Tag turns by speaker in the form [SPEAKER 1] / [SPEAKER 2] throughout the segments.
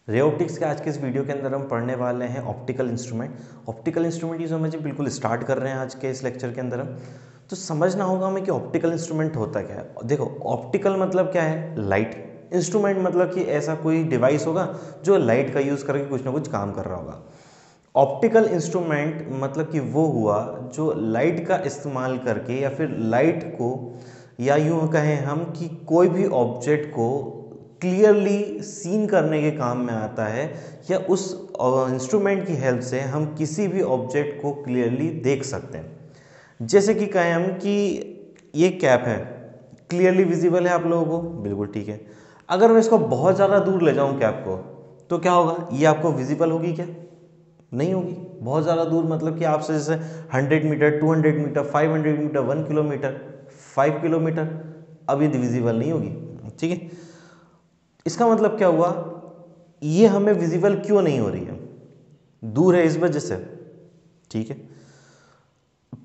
[SPEAKER 1] Ray optics के आज के इस वीडियो के अंदर हम पढ़ने वाले हैं ऑप्टिकल इंस्ट्रूमेंट। ऑप्टिकल इंस्ट्रूमेंट ये समझिए बिल्कुल स्टार्ट कर रहे हैं आज के इस लेक्चर के अंदर हम। तो समझना होगा हमें कि ऑप्टिकल इंस्ट्रूमेंट होता क्या है। देखो, ऑप्टिकल मतलब क्या है? लाइट। इंस्ट्रूमेंट मतलब कि ऐसा कोई डिवाइस होगा जो लाइट का यूज़ करके कुछ ना कुछ काम कर रहा होगा। ऑप्टिकल इंस्ट्रूमेंट मतलब कि वो हुआ जो लाइट का इस्तेमाल करके या फिर लाइट को, या यूँ कहें हम कि कोई भी ऑब्जेक्ट को क्लियरली सीन करने के काम में आता है, या उस इंस्ट्रूमेंट की हेल्प से हम किसी भी ऑब्जेक्ट को क्लियरली देख सकते हैं। जैसे कि कहें हम कि ये कैप है, क्लियरली विजिबल है आप लोगों को, बिल्कुल ठीक है। अगर मैं इसको बहुत ज़्यादा दूर ले जाऊं कैप को, तो क्या होगा? ये आपको विजिबल होगी क्या? नहीं होगी। बहुत ज़्यादा दूर मतलब कि आपसे जैसे 100 metre, 200 metre, 500 metre, 1 kilometre, 5 kilometre, अब ये विजिबल नहीं होगी। ठीक है, इसका मतलब क्या हुआ? ये हमें विजिबल क्यों नहीं हो रही है? दूर है इस वजह से। ठीक है,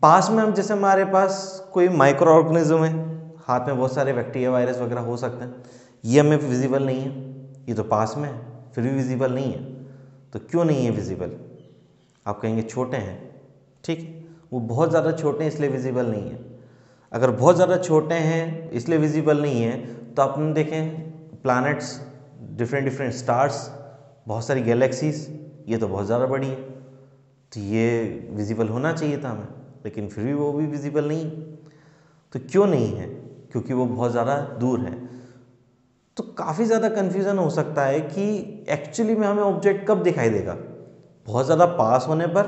[SPEAKER 1] पास में हम जैसे हमारे पास कोई माइक्रो ऑर्गेनिज्म है, हाथ में बहुत सारे बैक्टीरिया वायरस वगैरह हो सकते हैं, ये हमें विजिबल नहीं है। ये तो पास में है फिर भी विजिबल नहीं है। तो क्यों नहीं है विजिबल? आप कहेंगे छोटे हैं। ठीक है, वो बहुत ज़्यादा छोटे हैं इसलिए विजिबल नहीं है। अगर बहुत ज़्यादा छोटे हैं इसलिए विजिबल नहीं है, तो आपने देखें प्लैनेट्स, डिफरेंट डिफरेंट स्टार्स, बहुत सारी गैलेक्सीज, ये तो बहुत ज़्यादा बड़ी है, तो ये विजिबल होना चाहिए था हमें, लेकिन फिर भी वो भी विजिबल नहीं। तो क्यों नहीं है? क्योंकि वो बहुत ज़्यादा दूर है। तो काफ़ी ज़्यादा कन्फ्यूज़न हो सकता है कि एक्चुअली में हमें ऑब्जेक्ट कब दिखाई देगा? बहुत ज़्यादा पास होने पर,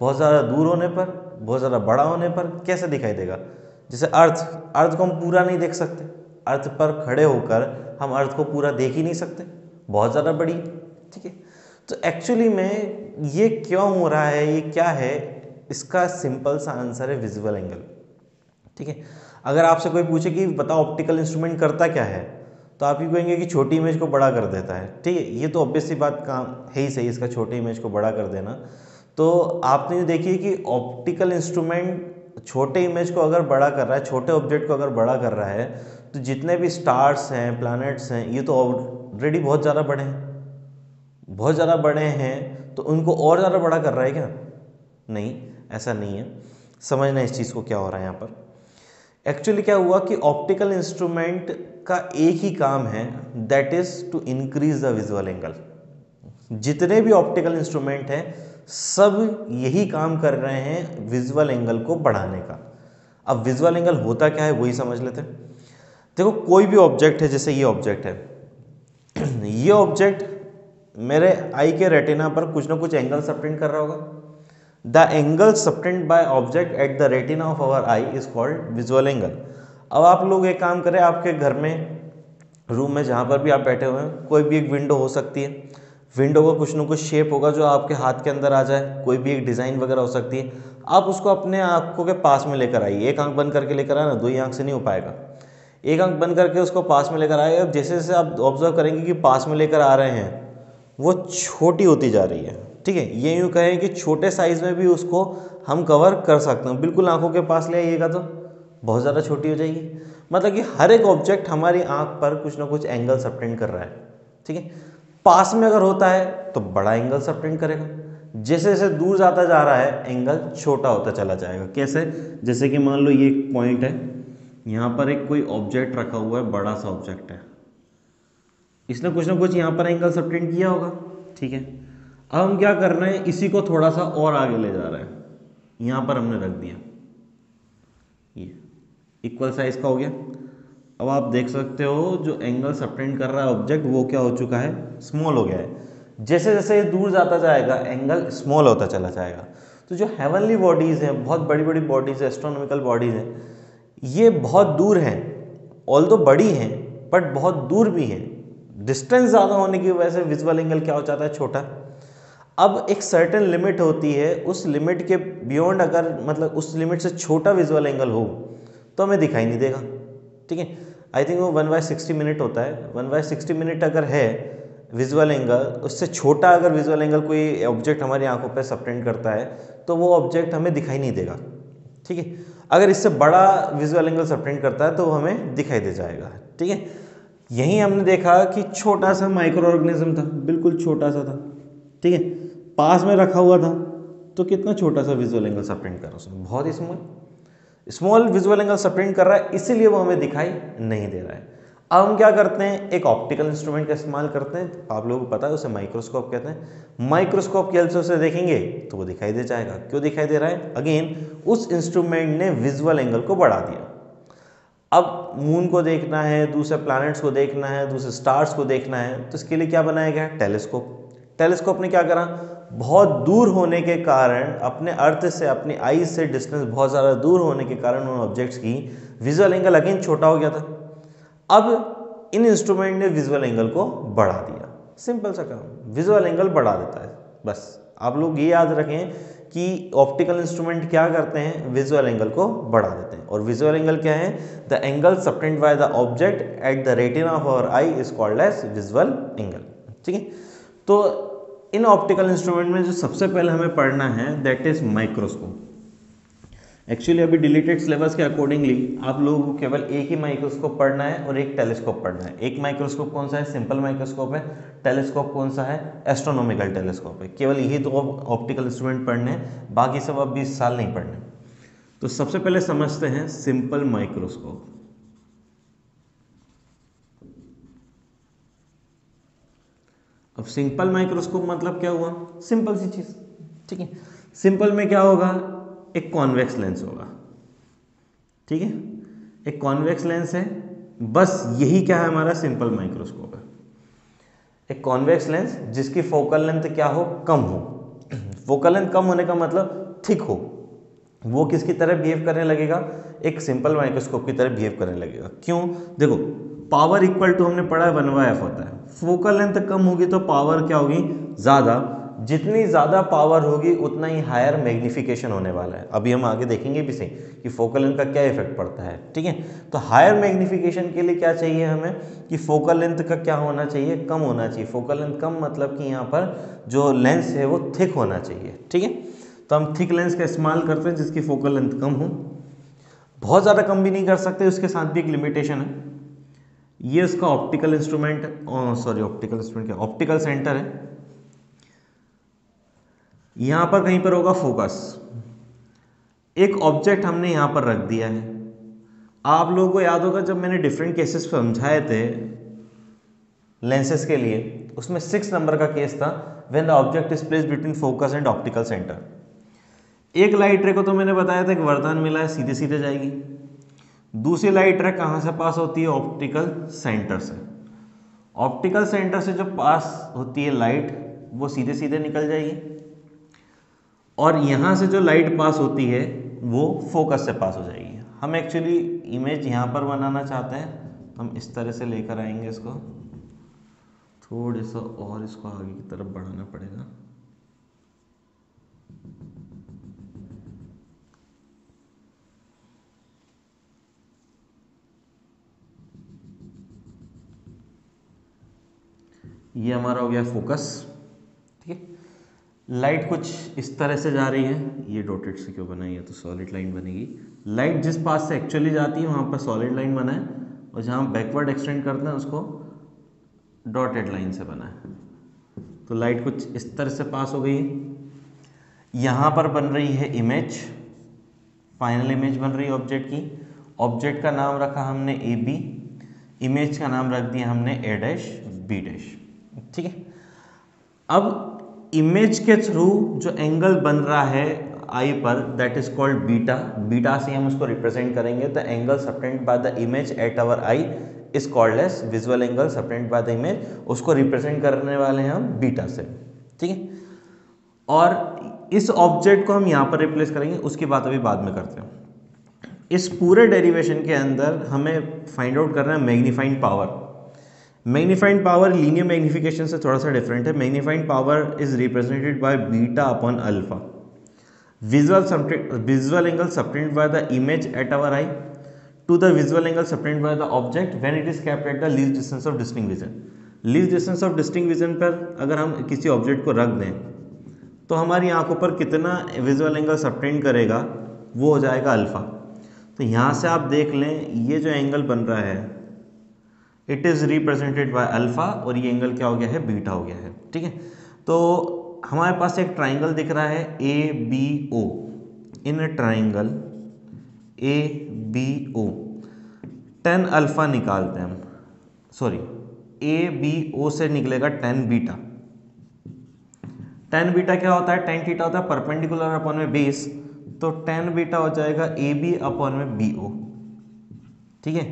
[SPEAKER 1] बहुत ज़्यादा दूर होने पर, बहुत ज़्यादा बड़ा होने पर कैसे दिखाई देगा? जैसे अर्थ, अर्थ को हम पूरा नहीं देख सकते। अर्थ पर खड़े होकर हम अर्थ को पूरा देख ही नहीं सकते, बहुत ज़्यादा बड़ी। ठीक है, तो एक्चुअली में ये क्यों हो रहा है, ये क्या है? इसका सिंपल सा आंसर है विजुअल एंगल। ठीक है, अगर आपसे कोई पूछे कि बताओ ऑप्टिकल इंस्ट्रूमेंट करता क्या है, तो आप ही कहेंगे कि छोटी इमेज को बड़ा कर देता है। ठीक है, ये तो ऑब्वियस सी बात काम है ही सही, इसका छोटी इमेज को बड़ा कर देना। तो आपने ये देखिए कि ऑप्टिकल इंस्ट्रूमेंट छोटे इमेज को अगर बड़ा कर रहा है, छोटे ऑब्जेक्ट को अगर बड़ा कर रहा है, तो जितने भी स्टार्स हैं, प्लैनेट्स हैं, ये तो ऑलरेडी बहुत ज़्यादा बड़े हैं। बहुत ज़्यादा बड़े हैं तो उनको और ज़्यादा बड़ा कर रहा है क्या? नहीं, ऐसा नहीं है। समझना इस चीज़ को क्या हो रहा है यहाँ पर। एक्चुअली क्या हुआ कि ऑप्टिकल इंस्ट्रूमेंट का एक ही काम है, that is to increase the visual angle. जितने भी ऑप्टिकल इंस्ट्रूमेंट हैं सब यही काम कर रहे हैं विजुअल एंगल को बढ़ाने का। अब विजुअल एंगल होता क्या है वही समझ लेते हैं। देखो, कोई भी ऑब्जेक्ट है, जैसे ये ऑब्जेक्ट है, ये ऑब्जेक्ट मेरे आई के रेटिना पर कुछ ना कुछ एंगल सबटेंड कर रहा होगा। The angle subtend by object at the retina of our eye is called visual angle. अब आप लोग एक काम करें, आपके घर में, रूम में, जहाँ पर भी आप बैठे हुए हैं, कोई भी एक विंडो हो सकती है। विंडो का कुछ ना कुछ शेप होगा जो आपके हाथ के अंदर आ जाए, कोई भी एक डिज़ाइन वगैरह हो सकती है। आप उसको अपने आंखों के पास में लेकर आइए। एक आंख बंद करके लेकर आए ना, दो ही आंख से नहीं हो पाएगा। एक आंख बंद करके उसको पास में लेकर आए। अब जैसे जैसे आप ऑब्जर्व करेंगे कि पास में लेकर आ रहे हैं, वो छोटी होती जा रही है। ठीक है, ये यूँ कहें कि छोटे साइज़ में भी उसको हम कवर कर सकते हैं। बिल्कुल आंखों के पास ले आइएगा तो बहुत ज़्यादा छोटी हो जाएगी। मतलब कि हर एक ऑब्जेक्ट हमारी आंख पर कुछ ना कुछ एंगल सबटेंड कर रहा है। ठीक है, पास में अगर होता है तो बड़ा एंगल सबटेंड करेगा, जैसे जैसे दूर जाता जा रहा है एंगल छोटा होता चला जाएगा। कैसे? जैसे कि मान लो ये एक पॉइंट है, यहाँ पर एक कोई ऑब्जेक्ट रखा हुआ है, बड़ा सा ऑब्जेक्ट है, इसने कुछ ना कुछ यहाँ पर एंगल सबटेंड किया होगा। ठीक है, अब हम क्या कर रहे हैं, इसी को थोड़ा सा और आगे ले जा रहे हैं, यहाँ पर हमने रख दिया, ये इक्वल साइज का हो गया। अब आप देख सकते हो जो एंगल सबटेंड कर रहा है ऑब्जेक्ट, वो क्या हो चुका है? स्मॉल हो गया है। जैसे जैसे ये दूर जाता जाएगा एंगल स्मॉल होता चला जाएगा। तो जो हेवनली बॉडीज़ हैं, बहुत बड़ी बड़ी बॉडीज़, एस्ट्रोनॉमिकल बॉडीज़ हैं, ये बहुत दूर हैं। ऑल्दो बड़ी हैं बट बहुत दूर भी हैं। डिस्टेंस ज़्यादा होने की वजह से विजुअल एंगल क्या हो जाता है? छोटा। अब एक सर्टेन लिमिट होती है, उस लिमिट के बियॉन्ड अगर, मतलब उस लिमिट से छोटा विजुअल एंगल हो तो हमें दिखाई नहीं देगा। ठीक है, आई थिंक वो 1/60 मिनट होता है। 1/60 मिनट अगर है विजुअल एंगल, उससे छोटा अगर विजुअल एंगल कोई ऑब्जेक्ट हमारी आंखों पर सबटेंड करता है तो वो ऑब्जेक्ट हमें दिखाई नहीं देगा। ठीक है, अगर इससे बड़ा विजुअल एंगल सबटेंड करता है तो वो हमें दिखाई दे जाएगा। ठीक है, यहीं हमने देखा कि छोटा सा माइक्रो ऑर्गेनिज्म था, बिल्कुल छोटा सा था, ठीक है, पास में रखा हुआ था, तो कितना छोटा सा विजुअल एंगल सप्रेंट कर रहा है उसमें, बहुत ही स्मॉल विजुअल एंगल सप्रेंट कर रहा है, इसीलिए वो हमें दिखाई नहीं दे रहा है। अब हम क्या करते हैं, एक ऑप्टिकल इंस्ट्रूमेंट का इस्तेमाल करते हैं, आप लोगों को पता है उसे माइक्रोस्कोप कहते हैं। माइक्रोस्कोप की हेल्प से उसे देखेंगे तो वो दिखाई दे जाएगा। क्यों दिखाई दे रहा है, अगेन उस इंस्ट्रूमेंट ने विजुअल एंगल को बढ़ा दिया। अब मून को देखना है, दूसरे प्लैनेट्स को देखना है, दूसरे स्टार्स को देखना है, तो इसके लिए क्या बनाया गया, टेलीस्कोप। टेलीस्कोप ने क्या करा, बहुत दूर होने के कारण, अपने अर्थ से, अपनी आईज से डिस्टेंस बहुत ज़्यादा दूर होने के कारण उन ऑब्जेक्ट्स की विजुअल एंगल अगेन छोटा हो गया था। अब इन इंस्ट्रूमेंट ने विजुअल एंगल को बढ़ा दिया। सिंपल सा काम, विजुअल एंगल बढ़ा देता है, बस आप लोग ये याद रखें कि ऑप्टिकल इंस्ट्रूमेंट क्या करते हैं, विजुअल एंगल को बढ़ा देते हैं। और विजुअल एंगल क्या है, the angle subtend by the object at the retina of our eye is called as visual angle, ठीक है। तो इन ऑप्टिकल इंस्ट्रूमेंट में जो सबसे पहले हमें पढ़ना है दैट इज माइक्रोस्कोप। एक्चुअली अभी डिलीटेड सिलेबस के अकॉर्डिंगली आप लोगों को केवल एक ही माइक्रोस्कोप पढ़ना है और एक टेलीस्कोप पढ़ना है। एक माइक्रोस्कोप कौन सा है, सिंपल माइक्रोस्कोप है। टेलीस्कोप कौन सा है, एस्ट्रोनॉमिकल टेलीस्कोप है। केवल यही दो ऑप्टिकल इंस्ट्रूमेंट पढ़ने हैं, बाकी सब अब 20 साल नहीं पढ़ने। तो सबसे पहले समझते हैं सिंपल माइक्रोस्कोप। अब सिंपल माइक्रोस्कोप मतलब क्या हुआ, सिंपल सी चीज, ठीक है। सिंपल में क्या होगा, एक कॉन्वेक्स लेंस होगा, ठीक है, एक कॉन्वेक्स लेंस है, बस यही क्या है हमारा सिंपल माइक्रोस्कोप है। एक कॉन्वेक्स लेंस जिसकी फोकल लेंथ क्या हो, कम हो। फोकल लेंथ कम होने का मतलब थिक हो। वो किसकी तरह बिहेव करने लगेगा, एक सिंपल माइक्रोस्कोप की तरह बिहेव करने लगेगा। क्यों, देखो पावर इक्वल टू हमने पढ़ा है 1/f होता है। फोकल लेंथ कम होगी तो पावर क्या होगी, ज़्यादा। जितनी ज़्यादा पावर होगी उतना ही हायर मैग्निफिकेशन होने वाला है। अभी हम आगे देखेंगे भी सही कि फोकल लेंथ का क्या इफेक्ट पड़ता है, ठीक है। तो हायर मैग्निफिकेशन के लिए क्या चाहिए हमें, कि फोकल लेंथ का क्या होना चाहिए, कम होना चाहिए। फोकल लेंथ कम मतलब कि यहाँ पर जो लेंस है वो थिक होना चाहिए, ठीक है। तो हम थिक लेंस का इस्तेमाल करते हैं जिसकी फोकल लेंथ कम हो। बहुत ज़्यादा कम भी नहीं कर सकते, उसके साथ भी एक लिमिटेशन है। ये उसका optical instrument, sorry optical instrument क्या, ऑप्टिकल सेंटर है। यहां पर कहीं पर होगा फोकस। एक ऑब्जेक्ट हमने यहां पर रख दिया है। आप लोगों को याद होगा जब मैंने डिफरेंट केसेस समझाए थे लेंसेज के लिए, उसमें 6 नंबर का केस था, when the object is placed between focus and optical centre. एक लाइट रे को तो मैंने बताया था कि वरदान मिला है, सीधे सीधे जाएगी। दूसरी लाइट रे कहां से पास होती है, ऑप्टिकल सेंटर से। ऑप्टिकल सेंटर से जो पास होती है लाइट वो सीधे सीधे निकल जाएगी, और यहाँ से जो लाइट पास होती है वो फोकस से पास हो जाएगी। हम एक्चुअली इमेज यहाँ पर बनाना चाहते हैं, हम इस तरह से लेकर आएंगे इसको, थोड़ा सा और इसको आगे की तरफ बढ़ाना पड़ेगा। ये हमारा हो गया फोकस, ठीक है। लाइट कुछ इस तरह से जा रही है, ये डॉटेड से क्यों बनाई है, तो सॉलिड लाइन बनेगी। लाइट जिस पास से एक्चुअली जाती है वहाँ पर सॉलिड लाइन बना है, और जहाँ बैकवर्ड एक्सटेंड करते हैं उसको डॉटेड लाइन से बना है। तो लाइट कुछ इस तरह से पास हो गई है। यहाँ पर बन रही है इमेज, फाइनल इमेज बन रही है ऑब्जेक्ट की। ऑब्जेक्ट का नाम रखा हमने ए बी, इमेज का नाम रख दिया हमने ए डैश बी डैश, ठीक है। अब इमेज के थ्रू जो एंगल बन रहा है आई पर, that is called beta. Beta से हम उसको रिप्रेजेंट करेंगे। The angle subtend by the image at our eye is called as visual angle subtend by the image. उसको रिप्रेजेंट करने वाले हैं हम बीटा से, ठीक है। और इस ऑब्जेक्ट को हम यहाँ पर रिप्लेस करेंगे, उसकी बात अभी बाद में करते हैं। इस पूरे डेरिवेशन के अंदर हमें फाइंड आउट करना है magnifying power. Magnifying power linear magnification से थोड़ा सा डिफरेंट है। Magnifying power is represented by beta upon alpha. Visual angle subtend by the image at our eye to the visual angle subtend by the object when it is kept at the least distance of distinct vision. Least distance of distinct vision पर अगर हम किसी object को रख दें तो हमारी आंखों पर कितना विजुअल एंगल सबटेंड करेगा, वो हो जाएगा अल्फा। तो यहाँ से आप देख लें, ये जो एंगल बन रहा है it is represented by alpha, और ये एंगल क्या हो गया है, बीटा हो गया है। ठीक है, तो हमारे पास एक ट्राइंगल दिख रहा है A B O. In triangle A B O tan alpha निकालते हैं हम, सॉरी ए बी ओ से निकलेगा टेन बीटा। टेन बीटा क्या होता है, टेन थीटा होता है परपेंडिकुलर अपॉन में बेस, तो टेन बीटा हो जाएगा ए बी अपॉन में बी ओ। ठीक है,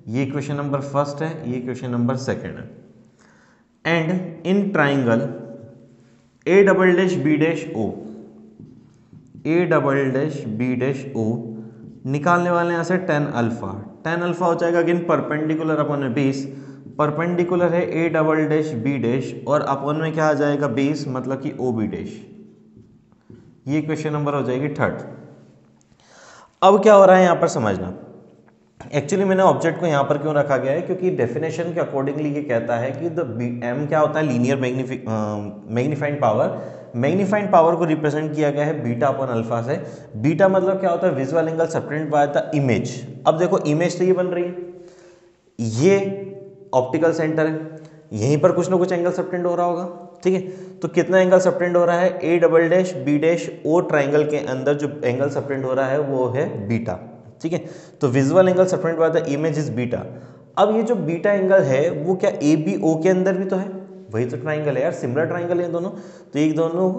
[SPEAKER 1] ये क्वेश्चन नंबर फर्स्ट है, ये क्वेश्चन नंबर सेकंड है। And in triangle A double dash B dash O, A double dash B dash O निकालने वाले यहाँ से टेन अल्फा। टेन अल्फा हो जाएगा अगेन परपेंडिकुलर अपॉन में बेस, परपेंडिकुलर है A double dash B dash, और अपॉन में क्या आ जाएगा, बेस, मतलब कि ओ बी डैश। ये क्वेश्चन नंबर हो जाएगी थर्ड। अब क्या हो रहा है यहाँ पर समझना, एक्चुअली मैंने ऑब्जेक्ट को यहाँ पर क्यों रखा गया है, क्योंकि डेफिनेशन के अकॉर्डिंगली ये कहता है कि द एम क्या होता है, linear magnifying power. Magnifying power को रिप्रेजेंट किया गया है बीटा अपॉन अल्फा से। बीटा मतलब क्या होता है, visual angle subtended bye the image. अब देखो इमेज तो ये बन रही है, ये ऑप्टिकल सेंटर है, यहीं पर कुछ ना कुछ एंगल सबटेंड हो रहा होगा। ठीक है, तो कितना एंगल सबटेंड हो रहा है, A double dash B dash O triangle के अंदर जो एंगल सबटेंड हो रहा है वो है बीटा। ठीक है, तो visual angle subtend by the image is beta. अब ये जो बीटा एंगल है वो क्या ए बी ओ के अंदर भी तो है, वही तो ट्राइंगल है यार, सिमिलर ट्राइंगल है दोनों। तो ये दोनों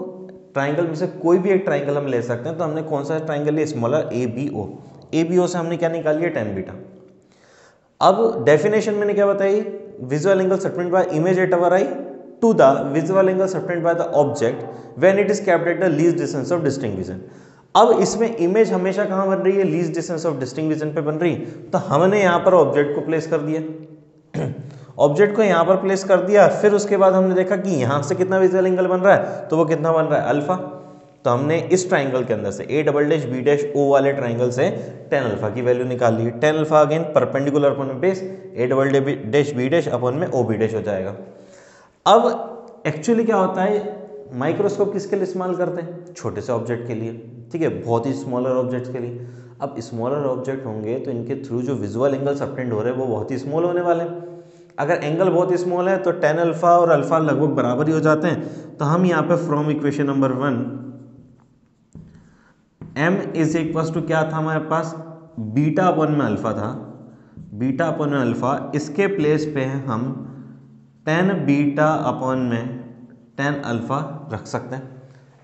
[SPEAKER 1] ट्राइंगल में से कोई भी एक ट्राइंगल हम ले सकते हैं। तो हमने कौन सा ट्राइंगल लिया, smaller A B O. A B O से हमने क्या निकाली है, टेन बीटा। अब डेफिनेशन मैंने क्या बताई, visual angle subtend by image at our eye to the visual angle subtend by the object when it is kept at the least distance of distinct vision. अब इसमें इमेज हमेशा कहाँ बन रही है, least distance of distinct vision पे बन रही है। तो हमने यहाँ पर ऑब्जेक्ट को प्लेस कर दिया, ऑब्जेक्ट को यहाँ पर प्लेस कर दिया, फिर उसके बाद हमने देखा कि यहाँ से कितना विजुअल एंगल बन रहा है, तो वो कितना बन रहा है, अल्फा। तो हमने इस ट्राइंगल के अंदर से A double dash B dash O वाले ट्राइंगल से टेन अल्फा की वैल्यू निकाल ली। Tan alpha again perpendicular upon में base, A double dash B dash upon में ओ बी डैश हो जाएगा। अब एक्चुअली क्या होता है, माइक्रोस्कोप किसके लिए इस्तेमाल करते हैं, छोटे से ऑब्जेक्ट के लिए। ठीक है, बहुत ही स्मॉलर ऑब्जेक्ट्स के लिए। अब स्मॉलर ऑब्जेक्ट होंगे तो इनके थ्रू जो विजुअल एंगल सबटेंड हो रहे हैं वो बहुत ही स्मॉल होने वाले हैं। अगर एंगल बहुत स्मॉल है तो टेन अल्फा और अल्फा लगभग बराबर ही हो जाते हैं। तो हम यहाँ पे from equation number 1 m is equal to क्या था हमारे पास, बीटा अपॉन में अल्फा था, बीटा अपॉन में अल्फा, इसके प्लेस पे हम 10 बीटा अपॉन में 10 अल्फा रख सकते हैं।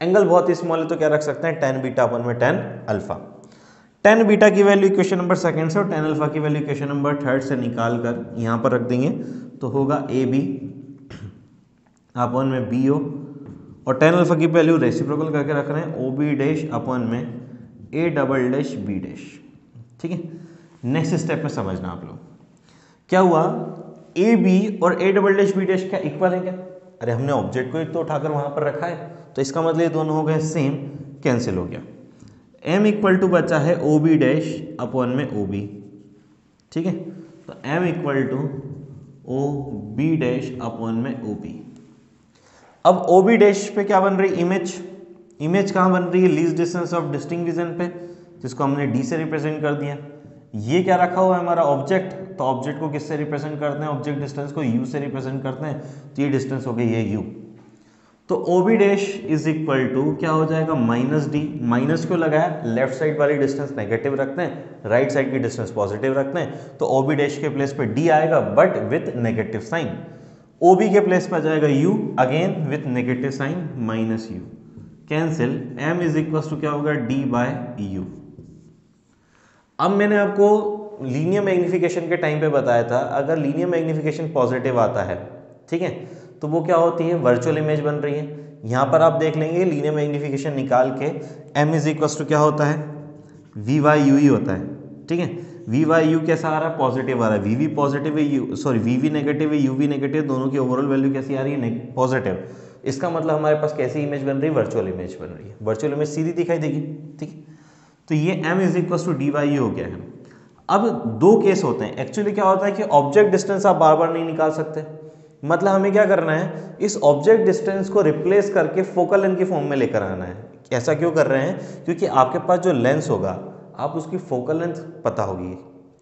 [SPEAKER 1] एंगल बहुत ही स्मॉल है तो क्या रख सकते हैं, 10 बीटा अपॉन में 10 अल्फा। 10 बीटा की वैल्यू इक्वेशन नंबर सेकंड से और 10 अल्फा की वैल्यू इक्वेशन नंबर थर्ड से निकाल कर यहाँ पर रख देंगे, तो होगा ए बी अपॉन में बी ओ, और 10 अल्फा की वैल्यू रेसिप्रोकल करके रख रहे हैं, ओ बी डैश अपॉन में A double dash B dash. ठीक है, नेक्स्ट स्टेप में समझना आप लोग क्या हुआ, ए बी और A double dash B dash क्या इक्वल है क्या, अरे हमने ऑब्जेक्ट को तो उठाकर वहां पर रखा है, तो इसका मतलब ये दोनों हो गए सेम, कैंसिल हो गया। m इक्वल टू बचा है ओ बी डैश अपॉन में ओ बी। ठीक है, तो m equal to O B dash upon में ओ बी। अब ओ बी डैश पे क्या बन रही, इमेज। इमेज कहाँ बन रही है, least distance of distinct vision पे, जिसको हमने d से रिप्रेजेंट कर दिया। ये क्या रखा हुआ है हमारा ऑब्जेक्ट, तो ऑब्जेक्ट को किससे रिप्रेजेंट करते हैं, ऑब्जेक्ट डिस्टेंस को u से रिप्रेजेंट करते हैं, तो ये डिस्टेंस हो गई ये u। तो O B dash is equal to क्या हो जाएगा, माइनस डी। माइनस क्यों लगाया, लेफ्ट साइड वाली डिस्टेंस नेगेटिव रखते हैं, राइट साइड की डिस्टेंस पॉजिटिव रखते हैं, तो ओ बी डैश के प्लेस पे डी आएगा but with negative sign. O B के प्लेस पर जाएगा u again with negative sign minus u, cancel. m is equal to क्या होगा, d बाय u। अब मैंने आपको लीनियर मैग्निफिकेशन के टाइम पे बताया था, अगर लीनियर मैग्निफिकेशन पॉजिटिव आता है, ठीक है, तो वो क्या होती है, वर्चुअल इमेज बन रही है। यहाँ पर आप देख लेंगे लीनियर मैग्निफिकेशन निकाल के m इज इक्वल टू क्या होता है, वी वाई यू ही होता है। ठीक है, वी वाई यू कैसा आ रहा है, पॉजिटिव आ रहा है, वी वी पॉजिटिव है, U sorry V V negative है, यू वी नेगेटिव, दोनों की ओवरऑल वैल्यू कैसी आ रही है, पॉजिटिव। इसका मतलब हमारे पास कैसी इमेज बन रही है, वर्चुअल इमेज बन रही है। वर्चुअल इमेज सीधी दिखाई देगी। ठीक है, तो ये m is equal to D by U हो गया है। अब दो केस होते हैं, एक्चुअली क्या होता है कि ऑब्जेक्ट डिस्टेंस आप बार बार नहीं निकाल सकते, मतलब हमें क्या करना है, इस ऑब्जेक्ट डिस्टेंस को रिप्लेस करके फोकल लेंथ की फॉर्म में लेकर आना है। ऐसा क्यों कर रहे हैं, क्योंकि आपके पास जो लेंस होगा आप उसकी फोकल लेंथ पता होगी।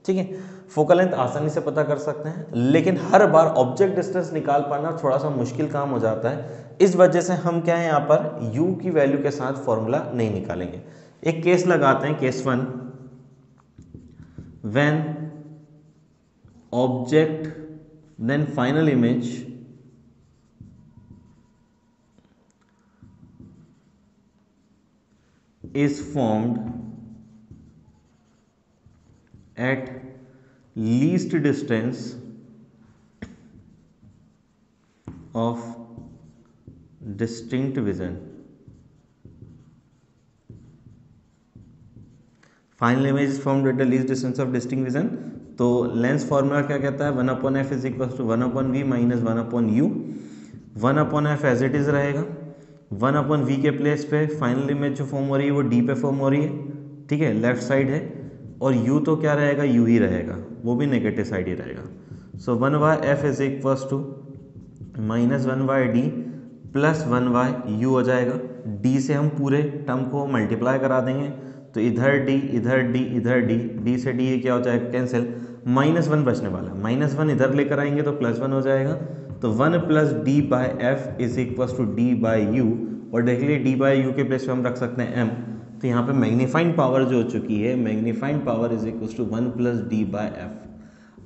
[SPEAKER 1] ठीक है। फोकल लेंथ आसानी से पता कर सकते हैं, लेकिन हर बार ऑब्जेक्ट डिस्टेंस निकाल पाना थोड़ा सा मुश्किल काम हो जाता है। इस वजह से हम क्या है यहाँ पर u की वैल्यू के साथ फॉर्मूला नहीं निकालेंगे। एक केस लगाते हैं, case 1, when object then final image is formed at least distance of distinct vision. Final image is formed at the least distance of distinct vision. तो लेंस फॉर्मूला क्या कहता है, 1/f is equal to 1/v minus 1/u। 1/f as it is रहेगा, 1/v के place पे final image जो form हो रही है वो d पे फॉर्म हो रही है, ठीक है, लेफ्ट साइड है, और u तो क्या रहेगा, u ही रहेगा, वो भी नेगेटिव साइड ही रहेगा। So 1/f is equal to minus 1/d plus 1/u हो जाएगा। d से हम पूरे टर्म को मल्टीप्लाई करा देंगे, तो इधर d इधर d इधर d, d से d क्या हो जाएगा, कैंसिल, -1 बचने वाला, -1 इधर लेकर आएंगे तो +1 हो जाएगा। तो 1 plus D by F is equal to D by U, और देख लीजिए डी बाई यू के प्लेस पे हम रख सकते हैं m। तो यहाँ पे मैग्नीफाइंग पावर जो हो चुकी है, magnifying power is equal to 1 plus D by F.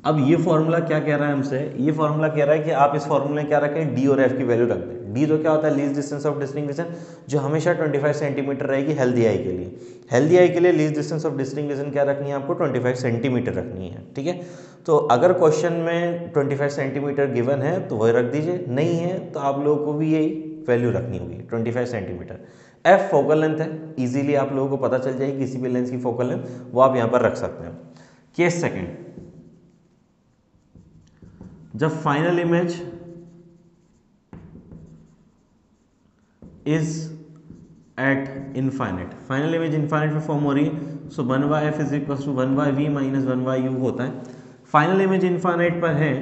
[SPEAKER 1] अब ये फॉर्मूला क्या कह रहा है हमसे, ये फॉर्मूला कह रहा है कि आप इस फॉर्मूले में क्या रखें, डी और एफ की वैल्यू रख दें। डी तो क्या होता है, least distance of distinct vision, जो हमेशा 25 सेंटीमीटर रहेगी हेल्दी आई के लिए। हेल्दी आई के लिए least distance of distinct vision क्या रखनी है, आपको 25 सेंटीमीटर रखनी है, ठीक है। तो अगर क्वेश्चन में 25 सेंटीमीटर गिवन है तो वही रख दीजिए, नहीं है तो आप लोगों को भी यही वैल्यू रखनी होगी 25 सेंटीमीटर। एफ फोकल लेंथ है, इजीली आप लोगों को पता चल जाएगी किसी भी लेंस की फोकल लेंथ, वो आप यहाँ पर रख सकते हैं। केस सेकेंड, जब final image is at infinite, final image infinite में फॉर्म हो रही है, so 1/f is equal to 1/v minus 1/u होता है। फाइनल इमेज इनफाइनाइट पर है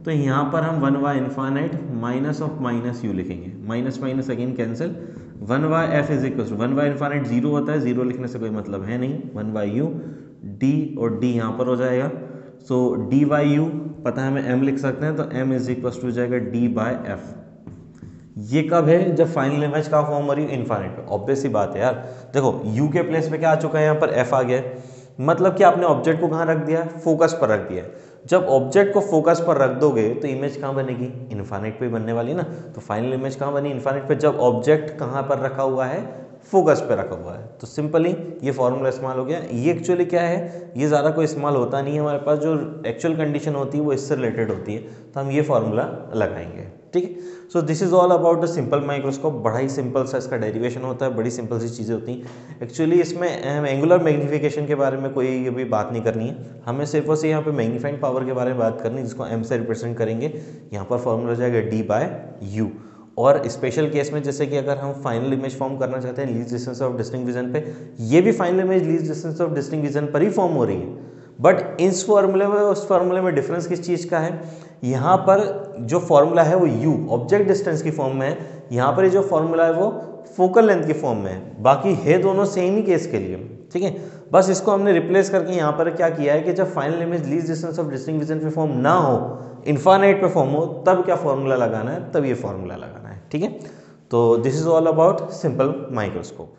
[SPEAKER 1] तो यहाँ पर हम 1/, infinite minus of minus u लिखेंगे, minus minus again cancel, 1/f is equal to 1/, infinite 0 होता है, 0 लिखने से कोई मतलब है नहीं, 1/u, d और d यहाँ पर हो जाएगा। सो d/u पता है हमें m लिख सकते हैं, तो m इज इक्वल टू हो जाएगा d/f। ये कब है, जब फाइनल इमेज का फॉर्म हो रही है इनफाइनाइट पे। ऑब्वियस सी बात है यार, देखो u के प्लेस पे क्या आ चुका है, यहाँ पर f आ गया है, मतलब कि आपने ऑब्जेक्ट को कहाँ रख दिया है, फोकस पर रख दिया है। जब ऑब्जेक्ट को फोकस पर रख दोगे तो इमेज कहाँ बनेगी, इनफाइनाइट पे बनने वाली ना। तो फाइनल इमेज कहाँ बनी, इनफाइनाइट पे, जब ऑब्जेक्ट कहाँ पर रखा हुआ है, फोकस पे रखा हुआ है। तो सिंपली ये फॉर्मूला इस्तेमाल हो गया। ये एक्चुअली क्या है, ये ज़्यादा कोई इस्तेमाल होता नहीं है, हमारे पास जो एक्चुअल कंडीशन होती है वो इससे रिलेटेड होती है, तो हम ये फॉर्मूला लगाएंगे, ठीक है। So this is all about the simple microscope. बड़ा ही सिंपल सा इसका डेरिवेशन होता है, बड़ी सिंपल सी चीज़ें होती हैं। एक्चुअली इसमें एंगुलर मैग्नीफिकेशन के बारे में कोई अभी बात नहीं करनी है, हमें सिर्फ और सिर्फ यहाँ पे मैग्नीफाइंग पावर के बारे में बात करनी है, जिसको m से रिप्रेजेंट करेंगे। यहाँ पर फॉर्मूला हो जाएगा d/u। और स्पेशल केस में जैसे कि अगर हम फाइनल इमेज फॉर्म करना चाहते हैं least distance of distinct vision पे, ये भी final image least distance of distinct vision पर ही फॉर्म हो रही है, बट इस फॉर्मूले में उस फॉर्मूले में डिफरेंस किस चीज़ का है, यहाँ पर जो फॉर्मूला है वो u ऑब्जेक्ट डिस्टेंस की फॉर्म में है, यहाँ पर जो फॉर्मूला है वो फोकल लेंथ की फॉर्म में है। बाकी है दोनों सेम ही केस के लिए, ठीक है। बस इसको हमने रिप्लेस करके यहाँ पर क्या किया है कि जब final image least distance of distinct vision पे फॉर्म ना हो, इनफाइनाइट पे फॉर्म हो, तब क्या फॉर्मूला लगाना है, तब ये फॉर्मूला लगाना है, ठीक है। तो this is all about simple microscope.